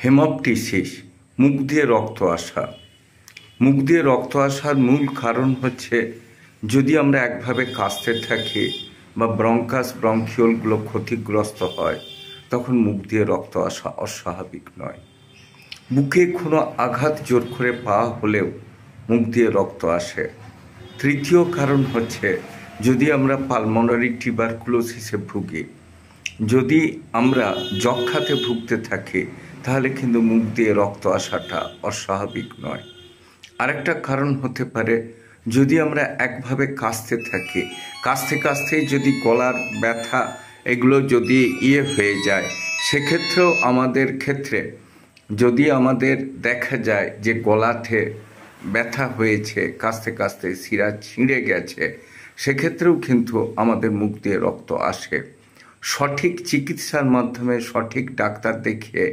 হেমপটিসিস, মুখ দিয়ে রক্ত আসা। মুখ দিয়ে রক্ত আসার মূল কারণ হচ্ছে যদি আমরা একভাবে কাশতে থাকি বা ব্রঙ্কাস ব্রঙ্কিওলগুলো ক্ষতিগ্রস্ত হয়, তখন মুখ দিয়ে রক্ত আসা অস্বাভাবিক নয়। বুকে কোনো আঘাত জোর করে পাওয়া হলেও মুখ দিয়ে রক্ত আসে। তৃতীয় কারণ হচ্ছে যদি আমরা পালমোনারি টিউবারকুলোসিসে ভুগি, যদি আমরা যক্ষ্মাতে ভুগতে থাকি, তাহলে কিন্তু মুখ দিয়ে রক্ত আসাটা অস্বাভাবিক নয়। আরেকটা কারণ হতে পারে যদি আমরা একভাবে কাশতে থাকি, কাশতে কাশতেই যদি গলার ব্যথা এগুলো যদি হয়ে যায়, সেক্ষেত্রেও আমাদের ক্ষেত্রে যদি আমাদের দেখা যায় যে গলাতে ব্যথা হয়েছে, কাশতে কাশতে শিরা ছিঁড়ে গেছে, সেক্ষেত্রেও কিন্তু আমাদের মুখ দিয়ে রক্ত আসে। সঠিক চিকিৎসার মাধ্যমে সঠিক ডাক্তার দেখিয়ে